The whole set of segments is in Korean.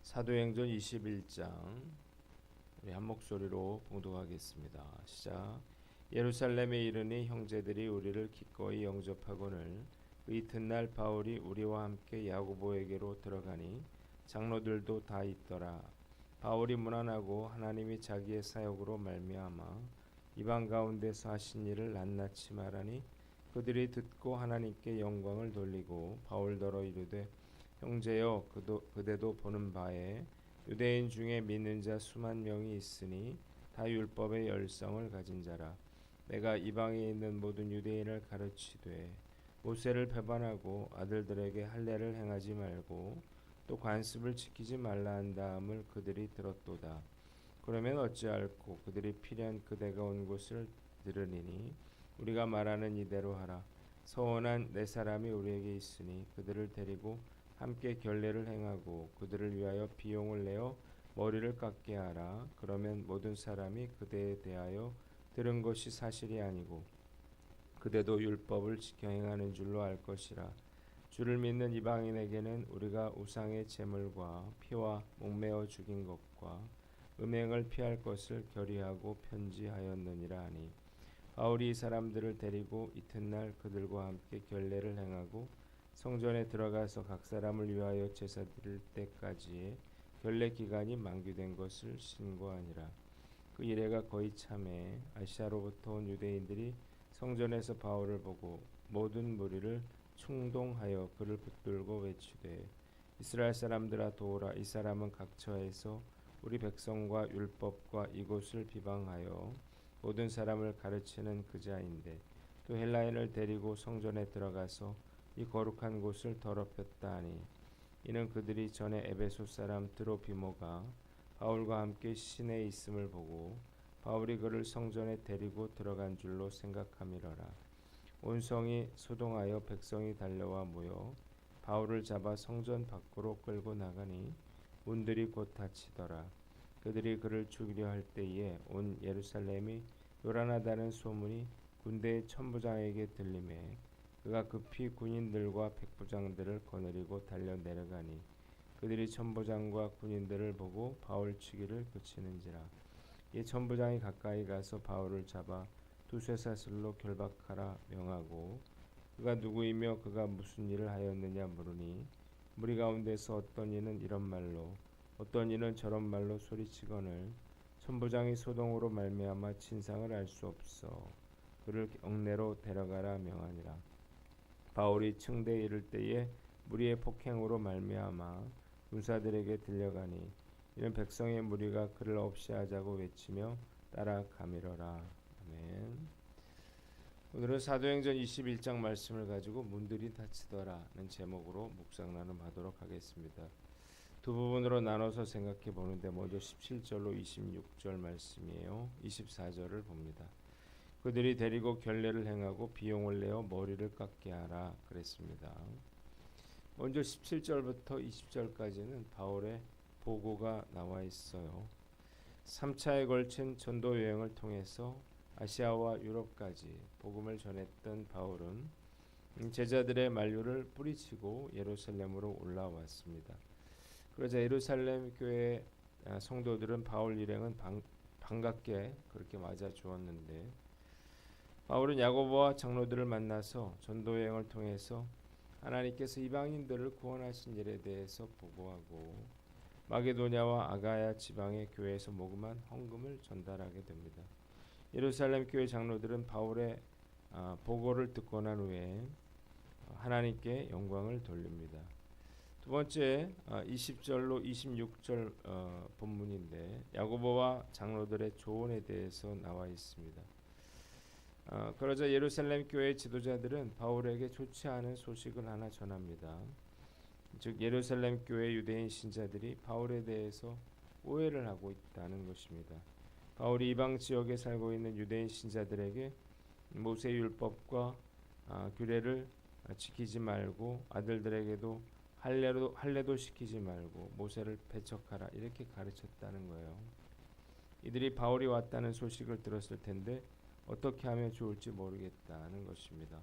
사도행전 21장 우리 한 목소리로 봉독하겠습니다. 시작. 예루살렘에 이르니 형제들이 우리를 기꺼이 영접하거늘 그 이튿날 바울이 우리와 함께 야고보에게로 들어가니 장로들도 다 있더라. 바울이 문안하고 하나님이 자기의 사역으로 말미암아 이방 가운데서 하신 일을 낱낱이 말하니 그들이 듣고 하나님께 영광을 돌리고 바울더러 이르되 형제여 그대도 보는 바에 유대인 중에 믿는 자 수만 명이 있으니 다 율법의 열성을 가진 자라. 내가 이방에 있는 모든 유대인을 가르치되 모세를 배반하고 아들들에게 할례를 행하지 말고 또 관습을 지키지 말라 한 다음을 그들이 들었도다. 그러면 어찌할꼬 그들이 필연 그대가 온 곳을 들으리니 우리가 말하는 이대로 하라. 서원한 네 사람이 우리에게 있으니 그들을 데리고 함께 결례를 행하고 그들을 위하여 비용을 내어 머리를 깎게 하라. 그러면 모든 사람이 그대에 대하여 들은 것이 사실이 아니고 그대도 율법을 지켜 행하는 줄로 알 것이라. 주를 믿는 이방인에게는 우리가 우상의 제물과 피와 목매어 죽인 것과 음행을 피할 것을 결의하고 편지하였느니라 하니 바울이 이 사람들을 데리고 이튿날 그들과 함께 결례를 행하고 성전에 들어가서 각 사람을 위하여 제사 드릴 때까지의 결례 기간이 만기된 것을 신고하니라. 그 이래가 거의 참에 아시아로부터 온 유대인들이 성전에서 바울을 보고 모든 무리를 충동하여 그를 붙들고 외치되 이스라엘 사람들아 도오라. 이 사람은 각처에서 우리 백성과 율법과 이곳을 비방하여 모든 사람을 가르치는 그자인데 또 헬라인을 데리고 성전에 들어가서 이 거룩한 곳을 더럽혔다 하니 이는 그들이 전에 에베소 사람 드로비모가 바울과 함께 시내에 있음을 보고 바울이 그를 성전에 데리고 들어간 줄로 생각함이러라. 온 성이 소동하여 백성이 달려와 모여 바울을 잡아 성전 밖으로 끌고 나가니 문들이 곧 닫히더라. 그들이 그를 죽이려 할 때에 온 예루살렘이 요란하다는 소문이 군대의 천부장에게 들리매 그가 급히 군인들과 백부장들을 거느리고 달려 내려가니 그들이 천부장과 군인들을 보고 바울 치기를 그치는지라. 이 천부장이 가까이 가서 바울을 잡아 두쇠사슬로 결박하라 명하고 그가 누구이며 그가 무슨 일을 하였느냐 물으니 무리 가운데서 어떤 이는 이런 말로 어떤 이는 저런 말로 소리치거늘 천부장이 소동으로 말미암아 진상을 알 수 없어 그를 옥내로 데려가라 명하니라. 바울이 층대에 이를 때에 무리의 폭행으로 말미암아 군사들에게 들려가니 이는 백성의 무리가 그를 없이 하자고 외치며 따라가미러라. 아멘. 오늘은 사도행전 21장 말씀을 가지고 문들이 닫히더라는 제목으로 묵상 나눔하도록 하겠습니다. 두 부분으로 나눠서 생각해 보는데 먼저 17절로 26절 말씀이에요. 24절을 봅니다. 그들이 데리고 결례를 행하고 비용을 내어 머리를 깎게 하라 그랬습니다. 먼저 17절부터 20절까지는 바울의 보고가 나와 있어요. 3차에 걸친 전도 여행을 통해서 아시아와 유럽까지 복음을 전했던 바울은 제자들의 만류를 뿌리치고 예루살렘으로 올라왔습니다. 그러자 예루살렘 교회 성도들은 바울 일행은 반갑게 그렇게 맞아 주었는데 바울은 야고보와 장로들을 만나서 전도여행을 통해서 하나님께서 이방인들을 구원하신 일에 대해서 보고하고 마게도냐와 아가야 지방의 교회에서 모금한 헌금을 전달하게 됩니다. 예루살렘 교회 장로들은 바울의 보고를 듣고 난 후에 하나님께 영광을 돌립니다. 두 번째 20절로 26절 본문인데 야고보와 장로들의 조언에 대해서 나와 있습니다. 그러자 예루살렘 교회 지도자들은 바울에게 좋지 않은 소식을 하나 전합니다. 즉 예루살렘 교회 유대인 신자들이 바울에 대해서 오해를 하고 있다는 것입니다. 바울이 이방 지역에 살고 있는 유대인 신자들에게 모세 율법과 규례를 지키지 말고 아들들에게도 할례도 시키지 말고 모세를 배척하라 이렇게 가르쳤다는 거예요. 이들이 바울이 왔다는 소식을 들었을 텐데 어떻게 하면 좋을지 모르겠다는 것입니다.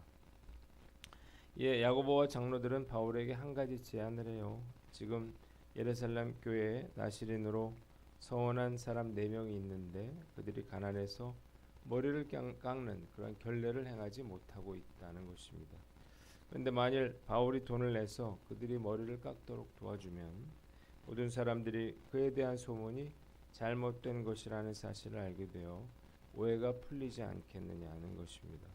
야고보와 장로들은 바울에게 한 가지 제안을 해요. 지금 예루살렘 교회에 나시린으로 서원한 사람 4명이 있는데 그들이 가난해서 머리를 깎는 그런 결례를 행하지 못하고 있다는 것입니다. 그런데 만일 바울이 돈을 내서 그들이 머리를 깎도록 도와주면 모든 사람들이 그에 대한 소문이 잘못된 것이라는 사실을 알게 되어 오해가 풀리지 않겠느냐는 것입니다.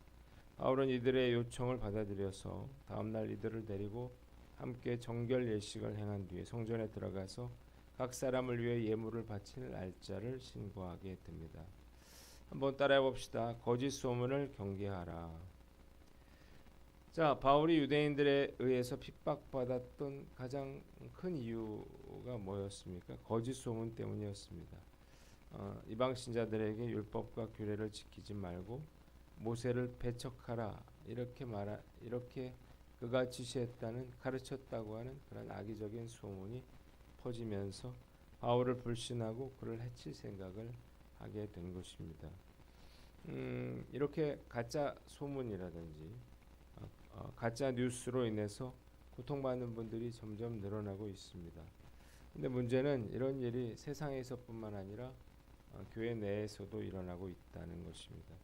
바울은 이들의 요청을 받아들여서 다음날 이들을 데리고 함께 정결 예식을 행한 뒤에 성전에 들어가서 각 사람을 위해 예물을 바칠 날짜를 신고하게 됩니다. 한번 따라해 봅시다. 거짓 소문을 경계하라. 자, 바울이 유대인들에 의해서 핍박받았던 가장 큰 이유가 뭐였습니까? 거짓 소문 때문이었습니다. 이방 신자들에게 율법과 규례를 지키지 말고 모세를 배척하라 이렇게 그가 지시했다는 가르쳤다고 하는 그런 악의적인 소문이 퍼지면서 바울을 불신하고 그를 해칠 생각을 하게 된 것입니다. 이렇게 가짜 소문이라든지 가짜 뉴스로 인해서 고통받는 분들이 점점 늘어나고 있습니다. 근데 문제는 이런 일이 세상에서뿐만 아니라 교회 내에서도 일어나고 있다는 것입니다.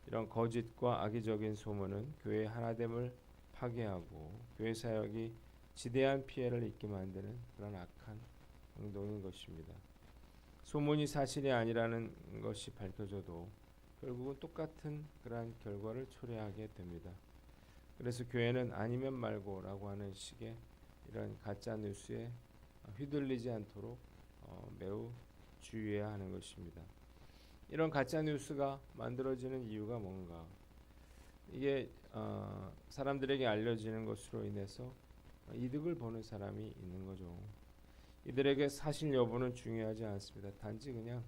이런 거짓과 악의적인 소문은 교회의 하나됨을 파괴하고 교회 사역이 지대한 피해를 입게 만드는 그런 악한 행동인 것입니다. 소문이 사실이 아니라는 것이 밝혀져도 결국은 똑같은 그러한 결과를 초래하게 됩니다. 그래서 교회는 아니면 말고라고 하는 식의 이런 가짜 뉴스에 휘둘리지 않도록 매우 주의해야 하는 것입니다. 이런 가짜 뉴스가 만들어지는 이유가 뭔가? 이게 사람들에게 알려지는 것으로 인해서 이득을 보는 사람이 있는 거죠. 이들에게 사실 여부는 중요하지 않습니다. 단지 그냥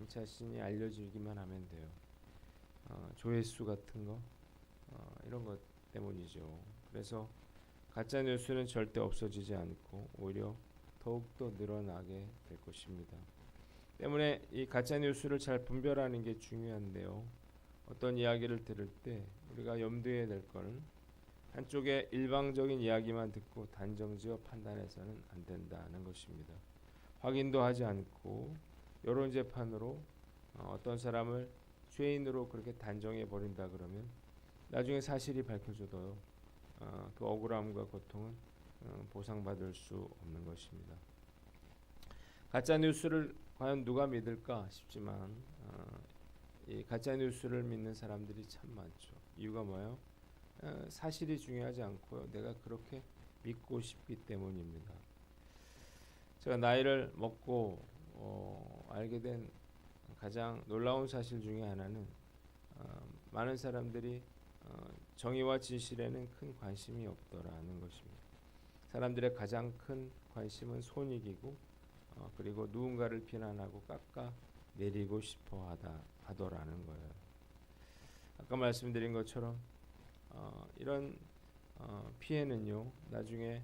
자신이 알려지기만 하면 돼요. 조회수 같은 거 이런 것 때문이죠. 그래서 가짜 뉴스는 절대 없어지지 않고 오히려 더욱더 늘어나게 될 것입니다. 때문에 이 가짜 뉴스를 잘 분별하는 게 중요한데요. 어떤 이야기를 들을 때 우리가 염두에 낼 것은 한쪽의 일방적인 이야기만 듣고 단정지어 판단해서는 안 된다는 것입니다. 확인도 하지 않고 여론 재판으로 어떤 사람을 죄인으로 그렇게 단정해 버린다 그러면 나중에 사실이 밝혀져도 그 억울함과 고통은 보상받을 수 없는 것입니다. 가짜 뉴스를 과연 누가 믿을까 싶지만 이 가짜 뉴스를 믿는 사람들이 참 많죠. 이유가 뭐예요? 사실이 중요하지 않고요. 내가 그렇게 믿고 싶기 때문입니다. 제가 나이를 먹고 알게 된 가장 놀라운 사실 중에 하나는 많은 사람들이 정의와 진실에는 큰 관심이 없더라는 것입니다. 사람들의 가장 큰 관심은 손익이고 그리고 누군가를 비난하고 깎아 내리고 싶어 하더라는 거예요. 아까 말씀드린 것처럼 이런 피해는요 나중에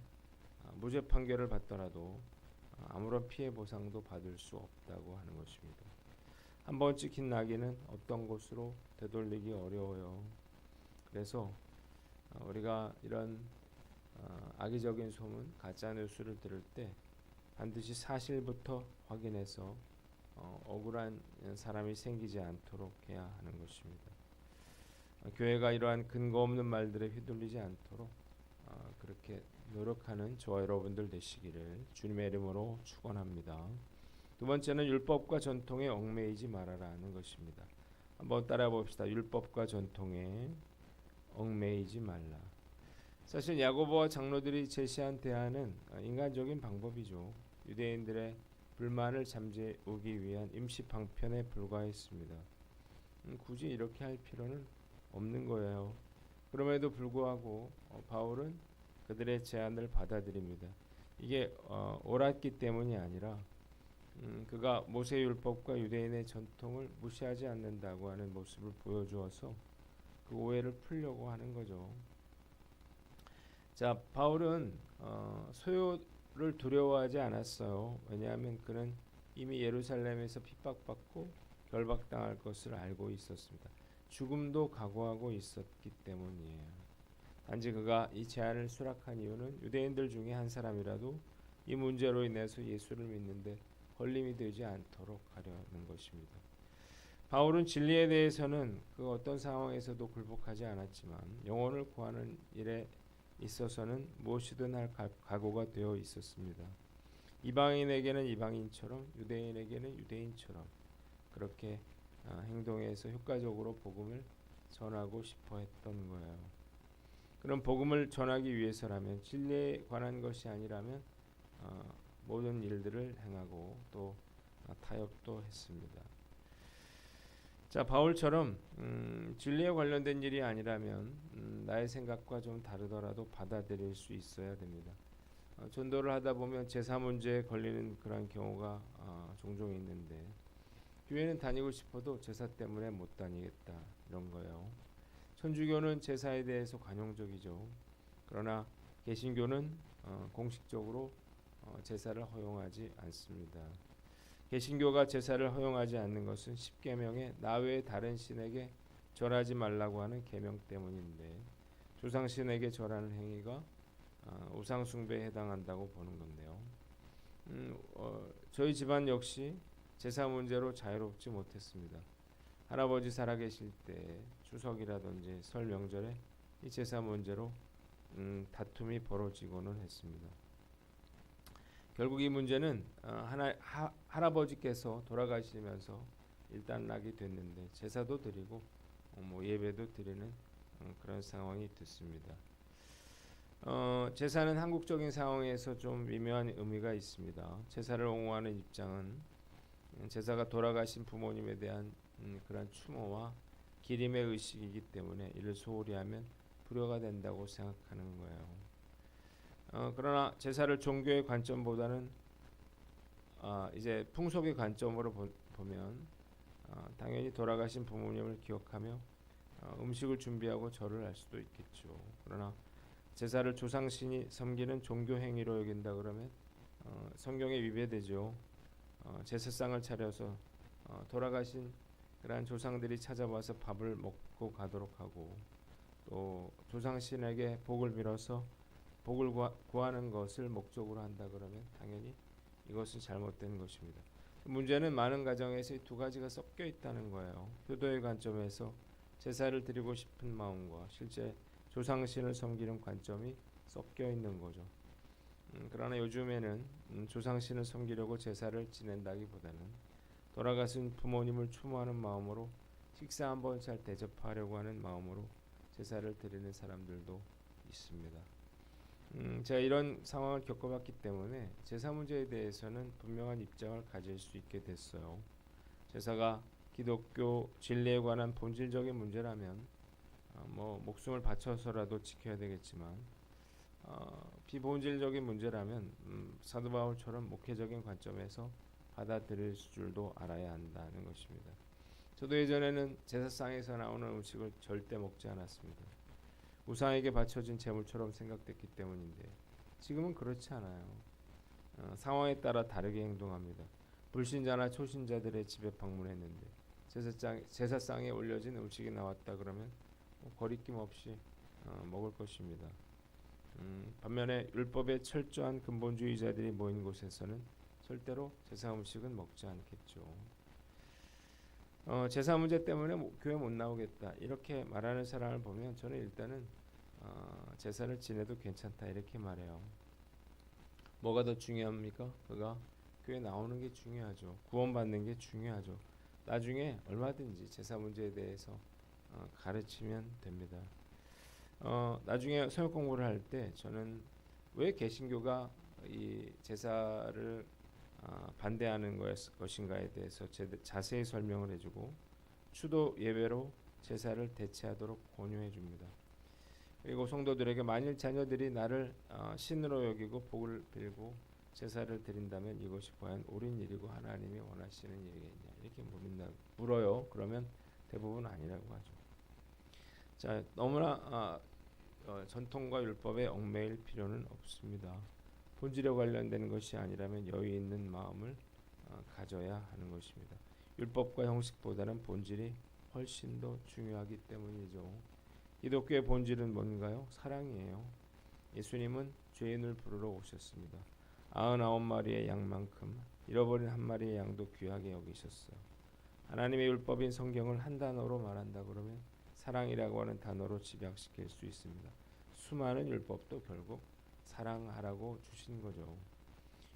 무죄 판결을 받더라도 아무런 피해 보상도 받을 수 없다고 하는 것입니다. 한번 찍힌 낙인은 없던 곳으로 되돌리기 어려워요. 그래서 우리가 이런 악의적인 소문, 가짜 뉴스를 들을 때 반드시 사실부터 확인해서 억울한 사람이 생기지 않도록 해야 하는 것입니다. 교회가 이러한 근거 없는 말들에 휘둘리지 않도록 그렇게 노력하는 저와 여러분들 되시기를 주님의 이름으로 축원합니다. 두 번째는 율법과 전통에 얽매이지 말아라는 것입니다. 한번 따라해 봅시다. 율법과 전통에 얽매이지 말라. 사실 야고보와 장로들이 제시한 대안은 인간적인 방법이죠. 유대인들의 불만을 잠재우기 위한 임시 방편에 불과했습니다. 굳이 이렇게 할 필요는 없는 거예요. 그럼에도 불구하고 바울은 그들의 제안을 받아들입니다. 이게 옳았기 때문이 아니라 그가 모세율법과 유대인의 전통을 무시하지 않는다고 하는 모습을 보여주어서 그 오해를 풀려고 하는 거죠. 자, 바울은 소요를 두려워하지 않았어요. 왜냐하면 그는 이미 예루살렘에서 핍박받고 결박당할 것을 알고 있었습니다. 죽음도 각오하고 있었기 때문이에요. 단지 그가 이 제안을 수락한 이유는 유대인들 중에 한 사람이라도 이 문제로 인해서 예수를 믿는데 걸림이 되지 않도록 하려는 것입니다. 바울은 진리에 대해서는 그 어떤 상황에서도 굴복하지 않았지만 영혼을 구하는 일에 있어서는 무엇이든 할 각오가 되어 있었습니다. 이방인에게는 이방인처럼 유대인에게는 유대인처럼 그렇게 행동해서 효과적으로 복음을 전하고 싶어 했던 거예요. 그럼 복음을 전하기 위해서라면 진리에 관한 것이 아니라면 모든 일들을 행하고 또 타협도 했습니다. 자, 바울처럼 진리에 관련된 일이 아니라면 나의 생각과 좀 다르더라도 받아들일 수 있어야 됩니다. 전도를 하다 보면 제사 문제에 걸리는 그런 경우가 종종 있는데 교회는 다니고 싶어도 제사 때문에 못 다니겠다 이런 거예요. 천주교는 제사에 대해서 관용적이죠. 그러나 개신교는 공식적으로 제사를 허용하지 않습니다. 개신교가 제사를 허용하지 않는 것은 십계명에 나 외에 다른 신에게 절하지 말라고 하는 계명 때문인데 조상신에게 절하는 행위가 우상 숭배에 해당한다고 보는 건데요. 저희 집안 역시 제사 문제로 자유롭지 못했습니다. 할아버지 살아계실 때 추석이라든지 설 명절에 이 제사 문제로 다툼이 벌어지고는 했습니다. 결국 이 문제는 할아버지께서 돌아가시면서 일단락이 됐는데 제사도 드리고 예배도 드리는 그런 상황이 됐습니다. 제사는 한국적인 상황에서 좀 미묘한 의미가 있습니다. 제사를 옹호하는 입장은 제사가 돌아가신 부모님에 대한 그런 추모와 기림의 의식이기 때문에 이를 소홀히 하면 불효가 된다고 생각하는 거예요. 그러나 제사를 종교의 관점보다는 이제 풍속의 관점으로 보면 당연히 돌아가신 부모님을 기억하며 음식을 준비하고 절을 할 수도 있겠죠. 그러나 제사를 조상신이 섬기는 종교 행위로 여긴다 그러면 성경에 위배되죠. 제사상을 차려서 돌아가신 그러한 조상들이 찾아와서 밥을 먹고 가도록 하고 또 조상신에게 복을 빌어서 복을 구하는 것을 목적으로 한다 그러면 당연히 이것은 잘못된 것입니다. 문제는 많은 가정에서 이 두 가지가 섞여 있다는 거예요. 효도의 관점에서 제사를 드리고 싶은 마음과 실제 조상신을 섬기는 관점이 섞여 있는 거죠. 그러나 요즘에는 조상신을 섬기려고 제사를 지낸다기보다는 돌아가신 부모님을 추모하는 마음으로 식사 한번 잘 대접하려고 하는 마음으로 제사를 드리는 사람들도 있습니다. 제가 이런 상황을 겪어봤기 때문에 제사 문제에 대해서는 분명한 입장을 가질 수 있게 됐어요. 제사가 기독교 진리에 관한 본질적인 문제라면 목숨을 바쳐서라도 지켜야 되겠지만 비본질적인 문제라면 사도 바울처럼 목회적인 관점에서 받아들일 줄도 알아야 한다는 것입니다. 저도 예전에는 제사상에서 나오는 음식을 절대 먹지 않았습니다. 우상에게 바쳐진 제물처럼 생각됐기 때문인데 지금은 그렇지 않아요. 상황에 따라 다르게 행동합니다. 불신자나 초신자들의 집에 방문했는데 제사상에 올려진 음식이 나왔다 그러면 거리낌 없이 먹을 것입니다. 반면에 율법에 철저한 근본주의자들이 모인 곳에서는 절대로 제사 음식은 먹지 않겠죠. 제사 문제 때문에 교회 못 나오겠다 이렇게 말하는 사람을 보면 저는 일단은 제사를 지내도 괜찮다 이렇게 말해요. 뭐가 더 중요합니까? 그가 교회 나오는 게 중요하죠. 구원받는 게 중요하죠. 나중에 얼마든지 제사 문제에 대해서 가르치면 됩니다. 나중에 성역 공부를 할 때 저는 왜 개신교가 이 제사를 반대하는 것인가에 대해서 자세히 설명을 해주고 추도 예배로 제사를 대체하도록 권유해 줍니다. 그리고 성도들에게 만일 자녀들이 나를 신으로 여기고 복을 빌고 제사를 드린다면 이것이 과연 옳은 일이고 하나님이 원하시는 일이겠냐 이렇게 물어요. 그러면 대부분 아니라고 하죠. 자, 너무나 전통과 율법에 얽매일 필요는 없습니다. 본질에 관련된 것이 아니라면 여유 있는 마음을 가져야 하는 것입니다. 율법과 형식보다는 본질이 훨씬 더 중요하기 때문이죠. 기독교의 본질은 뭔가요? 사랑이에요. 예수님은 죄인을 부르러 오셨습니다. 99마리의 양만큼 잃어버린 한 마리의 양도 귀하게 여기셨어요. 하나님의 율법인 성경을 한 단어로 말한다 그러면 사랑이라고 하는 단어로 집약시킬 수 있습니다. 수많은 율법도 결국 사랑하라고 주신 거죠.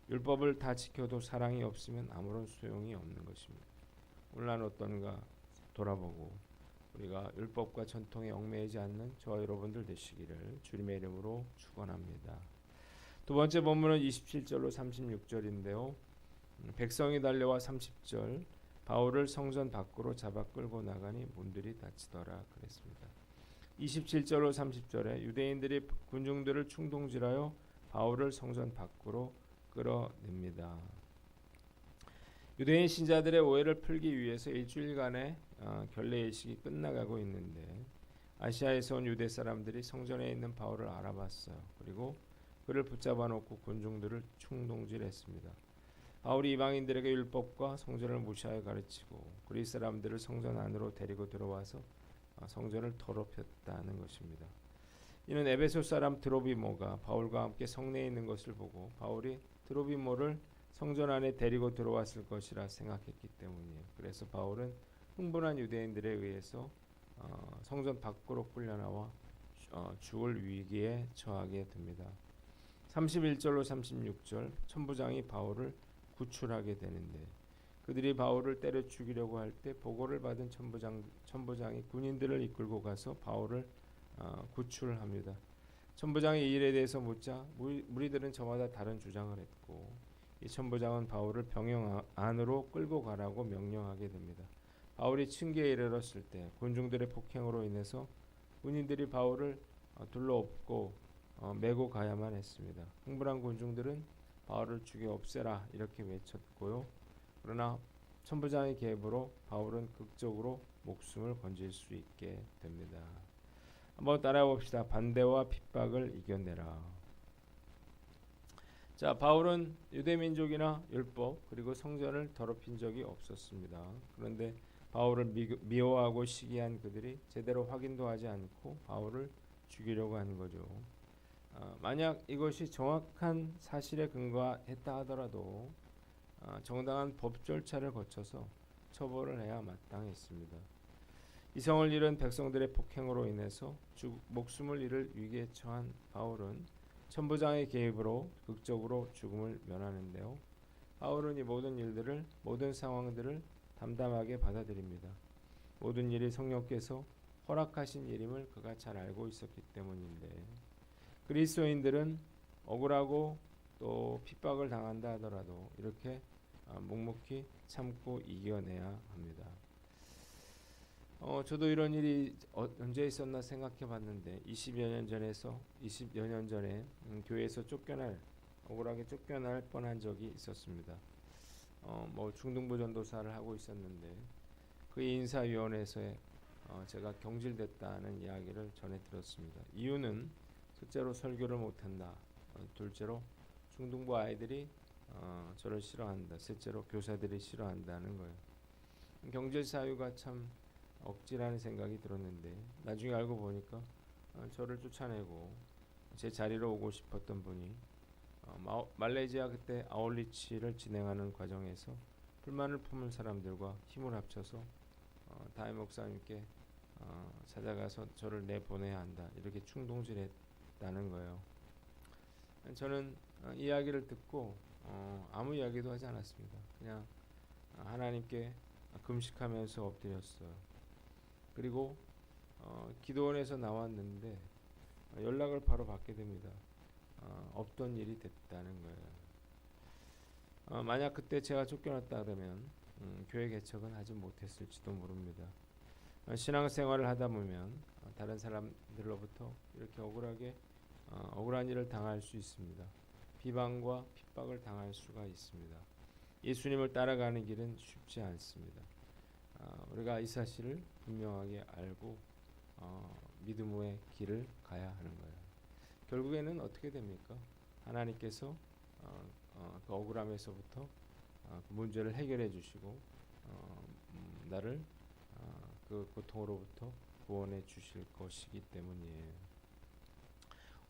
율법을 다 지켜도 사랑이 없으면 아무런 소용이 없는 것입니다. 오늘날 어떤가 돌아보고 우리가 율법과 전통에 얽매이지 않는 저와 여러분들 되시기를 주님의 이름으로 축원합니다. 두 번째 본문은 27절로 36절인데요. 백성이 달려와 30절 바울을 성전 밖으로 잡아 끌고 나가니 문들이 닫히더라 그랬습니다. 27절로 30절에 유대인들이 군중들을 충동질하여 바울을 성전 밖으로 끌어냅니다. 유대인 신자들의 오해를 풀기 위해서 일주일간의 결례의식이 끝나가고 있는데 아시아에서 온 유대 사람들이 성전에 있는 바울을 알아봤어요. 그리고 그를 붙잡아 놓고 군중들을 충동질했습니다. 바울이 이방인들에게 율법과 성전을 무시하여 가르치고 그리스 사람들을 성전 안으로 데리고 들어와서 성전을 더럽혔다는 것입니다. 이는 에베소 사람 드로비모가 바울과 함께 성내에 있는 것을 보고 바울이 드로비모를 성전 안에 데리고 들어왔을 것이라 생각했기 때문이에요. 그래서 바울은 흥분한 유대인들에 의해서 성전 밖으로 끌려나와 죽을 위기에 처하게 됩니다. 31절로 36절 천부장이 바울을 구출하게 되는데 그들이 바울을 때려 죽이려고 할 때 보고를 받은 천부장이 군인들을 이끌고 가서 바울을 구출합니다. 천부장이 이 일에 대해서 묻자 무리들은 저마다 다른 주장을 했고 이 천부장은 바울을 병영 안으로 끌고 가라고 명령하게 됩니다. 바울이 층계에 이르렀을 때 군중들의 폭행으로 인해서 군인들이 바울을 둘러엎고 메고 가야만 했습니다. 흥분한 군중들은 바울을 죽여 없애라 이렇게 외쳤고요. 그러나 천부장의 계획으로 바울은 극적으로 목숨을 건질 수 있게 됩니다. 한번 따라해 봅시다. 반대와 핍박을 이겨내라. 자, 바울은 유대민족이나 율법 그리고 성전을 더럽힌 적이 없었습니다. 그런데 바울을 미워하고 시기한 그들이 제대로 확인도 하지 않고 바울을 죽이려고 하는 거죠. 만약 이것이 정확한 사실에 근거했다 하더라도 정당한 법 절차를 거쳐서 처벌을 해야 마땅했습니다. 이성을 잃은 백성들의 폭행으로 인해서 목숨을 잃을 위기에 처한 바울은 천부장의 개입으로 극적으로 죽음을 면하는데요. 바울은 이 모든 상황들을 담담하게 받아들입니다. 모든 일이 성령께서 허락하신 일임을 그가 잘 알고 있었기 때문인데 그리스도인들은 억울하고 또 핍박을 당한다 하더라도 이렇게 묵묵히 참고 이겨내야 합니다. 저도 이런 일이 언제 있었나 생각해 봤는데 20여 년 전에 교회에서 억울하게 쫓겨날 뻔한 적이 있었습니다. 중등부 전도사를 하고 있었는데 그 인사위원회에서 제가 경질됐다는 이야기를 전해 들었습니다. 이유는 첫째로 설교를 못한다, 둘째로 중등부 아이들이 저를 싫어한다, 셋째로 교사들이 싫어한다는 거예요. 경질 사유가 참 억지라는 생각이 들었는데 나중에 알고 보니까 저를 쫓아내고 제 자리로 오고 싶었던 분이 말레이시아 그때 아울리치를 진행하는 과정에서 불만을 품은 사람들과 힘을 합쳐서 다임 목사님께 찾아가서 저를 내보내야 한다 이렇게 충동질했다는 거예요. 저는 이야기를 듣고 아무 이야기도 하지 않았습니다. 그냥 하나님께 금식하면서 엎드렸어요. 그리고 기도원에서 나왔는데 연락을 바로 받게 됩니다. 없던 일이 됐다는 거예요. 만약 그때 제가 쫓겨났다 그러면 교회 개척은 하지 못했을지도 모릅니다. 신앙생활을 하다 보면 다른 사람들로부터 이렇게 억울한 일을 당할 수 있습니다. 비방과 핍박을 당할 수가 있습니다. 예수님을 따라가는 길은 쉽지 않습니다. 우리가 이 사실을 분명하게 알고 믿음의 길을 가야 하는 거예요. 결국에는 어떻게 됩니까? 하나님께서 그 억울함에서부터 그 문제를 해결해 주시고 나를 그 고통으로부터 구원해 주실 것이기 때문이에요.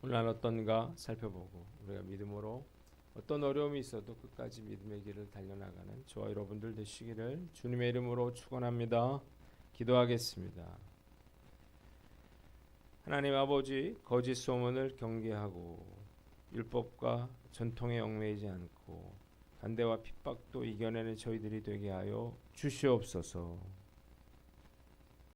오늘 어떤가 살펴보고 우리가 믿음으로 어떤 어려움이 있어도 끝까지 믿음의 길을 달려나가는 저와 여러분들 되시기를 주님의 이름으로 축원합니다. 기도하겠습니다. 하나님 아버지, 거짓 소문을 경계하고 율법과 전통에 얽매이지 않고 간대와 핍박도 이겨내는 저희들이 되게 하여 주시옵소서.